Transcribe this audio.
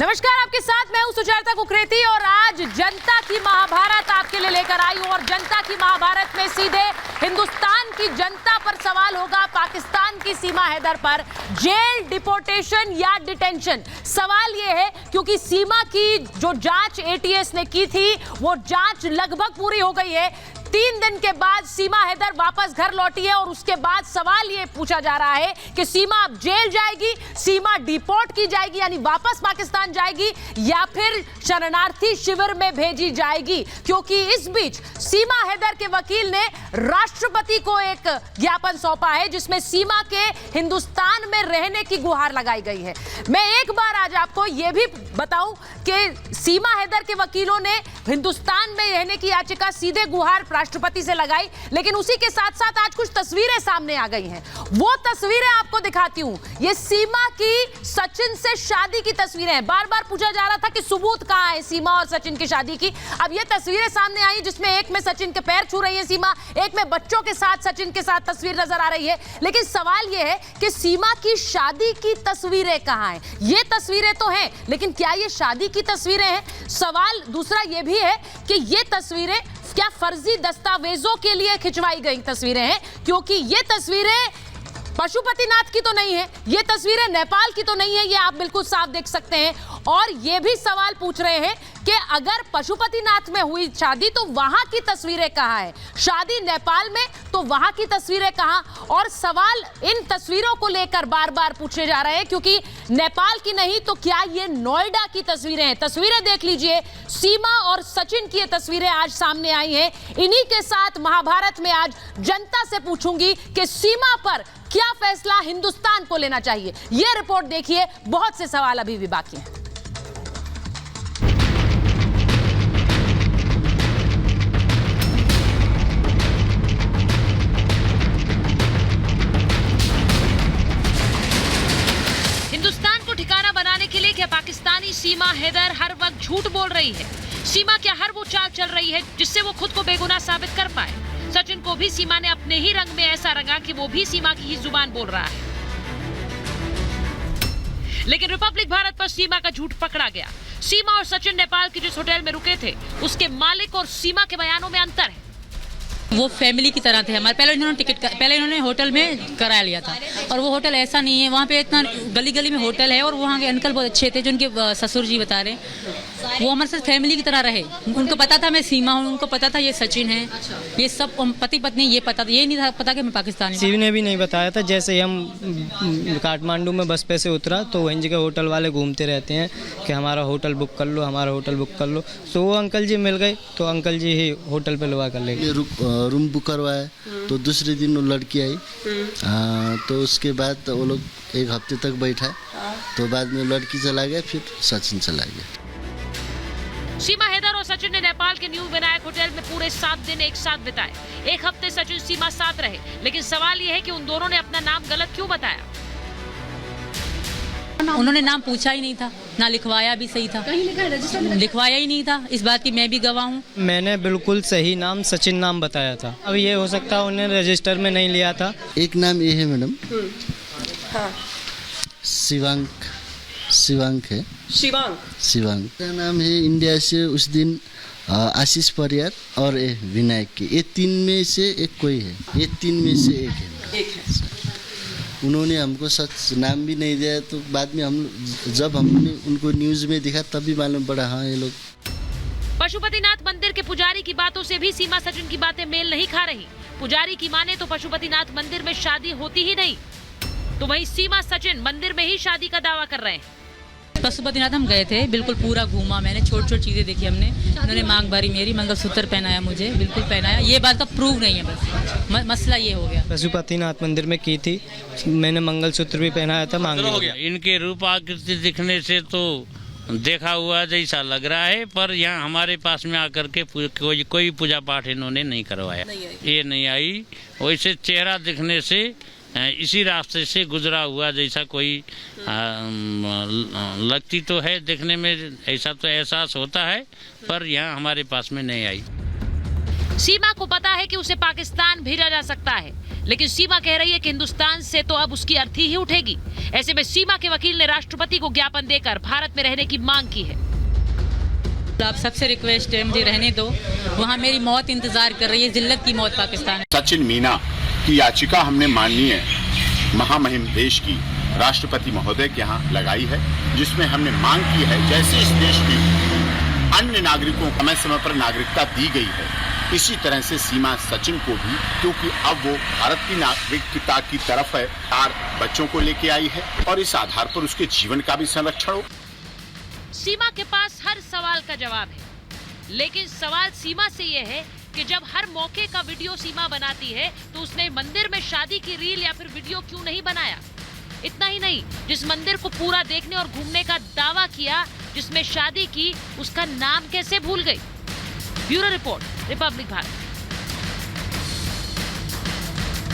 नमस्कार, आपके साथ मैं हूं सुचेता कुकरेती और आज जनता की महाभारत आपके लिए लेकर आई हूं। और जनता की महाभारत में सीधे हिंदुस्तान की जनता पर सवाल होगा, पाकिस्तान की सीमा हैदर पर जेल, डिपोर्टेशन या डिटेंशन। सवाल यह है क्योंकि सीमा की जो जांच एटीएस ने की थी वो जांच लगभग पूरी हो गई है। 3 दिन के बाद सीमा हैदर वापस घर लौटी है और उसके बाद सवाल ये पूछा जा रहा है कि सीमा अब जेल जाएगी, सीमा डिपोर्ट की जाएगी यानी वापस पाकिस्तान जाएगी या फिर शरणार्थी शिविर में भेजी जाएगी। क्योंकि इस बीच सीमा हैदर के वकील ने राष्ट्रपति को एक ज्ञापन सौंपा है जिसमें सीमा के हिंदुस्तान में रहने की गुहार लगाई गई है। मैं एक बार आज आपको यह भी बताऊं कि सीमा हैदर के वकीलों ने हिंदुस्तान में रहने की याचिका सीधे गुहार राष्ट्रपति से लगाई, लेकिन उसी के साथ साथ आज कुछ तस्वीरें सामने आ गई हैं। वो तस्वीरें आपको दिखाती हूं। ये सीमा की सचिन से शादी की तस्वीरें हैं। बार बार पूछा जा रहा था कि सबूत कहां है सीमा और सचिन की शादी की। अब ये तस्वीरें सामने आई जिसमें एक में सचिन के पैर छू रही है सीमा, एक में बच्चों के साथ सचिन के साथ तस्वीर नजर आ रही है। लेकिन सवाल यह है कि सीमा की शादी की तस्वीरें कहां हैं? ये तस्वीरें तो हैं, लेकिन क्या ये शादी की तस्वीरें हैं? सवाल दूसरा यह भी है कि ये तस्वीरें क्या फर्जी दस्तावेजों के लिए खिंचवाई गई तस्वीरें हैं? क्योंकि ये तस्वीरें पशुपतिनाथ की तो नहीं है, ये तस्वीरें नेपाल की तो नहीं है, ये आप बिल्कुल साफ देख सकते हैं। और ये भी सवाल पूछ रहे हैं कि अगर पशुपतिनाथ में हुई शादी तो वहां की तस्वीरें कहां है? शादी नेपाल में तो वहां की तस्वीरें कहां? और सवाल इन तस्वीरों को लेकर बार बार पूछे जा रहे हैं क्योंकि नेपाल की नहीं तो क्या ये नोएडा की तस्वीरें हैं? तस्वीरें देख लीजिए, सीमा और सचिन की ये तस्वीरें आज सामने आई हैं। इन्हीं के साथ महाभारत में आज जनता से पूछूंगी कि सीमा पर क्या फैसला हिंदुस्तान को लेना चाहिए। यह रिपोर्ट देखिए, बहुत से सवाल अभी भी बाकी हैं। हिंदुस्तान को ठिकाना बनाने के लिए क्या पाकिस्तानी सीमा हैदर हर वक्त झूठ बोल रही है? सीमा क्या हर वो चाल चल रही है जिससे वो खुद को बेगुनाह साबित कर पाए? सचिन को भी सीमा ने अपने ही रंग में ऐसा रंगा कि वो भी सीमा की ही जुबान बोल रहा है। लेकिन रिपब्लिक भारत पर सीमा का झूठ पकड़ा गया। सीमा और सचिन नेपाल के जिस होटल में रुके थे उसके मालिक और सीमा के बयानों में अंतर है। वो फैमिली की तरह थे हमारे। पहले इन्होंने होटल में करा लिया था और वो होटल ऐसा नहीं है, वहाँ पे इतना गली गली में होटल है और वहाँ के अंकल बहुत अच्छे थे जो उनके ससुर जी बता रहे हैं। वो हमारे साथ फैमिली की तरह रहे। उनको पता था मैं सीमा हूँ, उनको पता था ये सचिन है, ये सब पति पत्नी ये पता था। ये नहीं था पता कि मैं पाकिस्तानी हूँ। शिव ने भी नहीं बताया था। जैसे ही हम काठमांडू में बस पे से उतरा तो वहीं जगह होटल वाले घूमते रहते हैं कि हमारा होटल बुक कर लो, हमारा होटल बुक कर लो। तो वो अंकल जी मिल गए तो अंकल जी ही होटल पे लगा कर ले गए। रूम बुक करवाया तो दूसरे दिन वो लड़की आई। तो उसके बाद वो लोग 1 हफ्ते तक बैठा तो बाद में लड़की चला गया, फिर सचिन चला गया। सीमा हैदर और सचिन ने नेपाल के न्यू विनायक होटल में पूरे 7 दिन एक साथ बिताए। 1 हफ्ते सचिन सीमा साथ रहे, लेकिन सवाल यह है कि उन दोनों ने अपना नाम गलत क्यों बताया? उन्होंने नाम पूछा ही नहीं था, ना लिखवाया भी सही था। कहीं लिखा है रजिस्टर में? लिखवाया ही नहीं था। इस बात की मैं भी गवाह हूँ। मैंने बिल्कुल सही नाम सचिन नाम बताया था। अब ये हो सकता है उन्हें रजिस्टर में नहीं लिया था। एक नाम ये है मैडम, शिवांक है। शिवांक का नाम है। इंडिया से उस दिन आशीष परियार और विनायक के, ये 3 में से एक कोई है। ये 3 में से एक है। उन्होंने हमको सच नाम भी नहीं दिया, तो बाद में जब हमने उनको न्यूज़ में दिखा तब भी मालूम पड़ा हाँ ये लोग। पशुपतिनाथ मंदिर के पुजारी की बातों से भी सीमा सचिन की बातें मेल नहीं खा रही। पुजारी की माने तो पशुपतिनाथ मंदिर में शादी होती ही नहीं, तो वहीं सीमा सचिन मंदिर में ही शादी का दावा कर रहे हैं। पशुपतिनाथ हम गए थे, बिल्कुल पूरा घूमा मैंने, छोटी चीज़ें देखी हमने। उन्होंने मांग भरी मेरी, मंगलसूत्र पहनाया मुझे, बिल्कुल पहनाया। ये बात का प्रूव नहीं है, बस मसला ये हो गया। पशुपतिनाथ मंदिर में की थी, मैंने मंगलसूत्र भी पहनाया था। मांग हो गया। इनके रूप आकृति दिखने से तो देखा हुआ जैसा लग रहा है, पर यहाँ हमारे पास में आकर के कोई पूजा पाठ इन्होंने नहीं करवाया। ये नहीं आई। वैसे चेहरा दिखने से इसी रास्ते से गुजरा हुआ जैसा कोई लगती तो है, देखने में ऐसा तो एहसास होता है, पर यहाँ हमारे पास में नहीं आई। सीमा को पता है कि उसे पाकिस्तान भेजा जा सकता है, लेकिन सीमा कह रही है कि हिंदुस्तान से तो अब उसकी अर्थी ही उठेगी। ऐसे में सीमा के वकील ने राष्ट्रपति को ज्ञापन देकर भारत में रहने की मांग की है। आप सबसे रिक्वेस्ट है, मुझे रहने दो, वहाँ मेरी मौत इंतजार कर रही है, जिल्लत की मौत पाकिस्तान है। सचिन मीना की याचिका हमने माननीय महामहिम देश की राष्ट्रपति महोदय के यहाँ लगाई है, जिसमें हमने मांग की है जैसे इस देश में अन्य नागरिकों को समय समय पर नागरिकता दी गई है, इसी तरह से सीमा सचिन को भी, क्योंकि अब वो भारत की नागरिकता की तरफ है, 4 बच्चों को लेके आई है और इस आधार पर उसके जीवन का भी संरक्षण हो। सीमा के पास हर सवाल का जवाब है, लेकिन सवाल सीमा से यह है कि जब हर मौके का वीडियो सीमा बनाती है तो उसने मंदिर में शादी की रील या फिर वीडियो क्यों नहीं बनाया। इतना ही नहीं, जिस मंदिर को पूरा देखने और घूमने का दावा किया, जिसमें शादी की, उसका नाम कैसे भूल गई। Bureau report, Republic Bharat.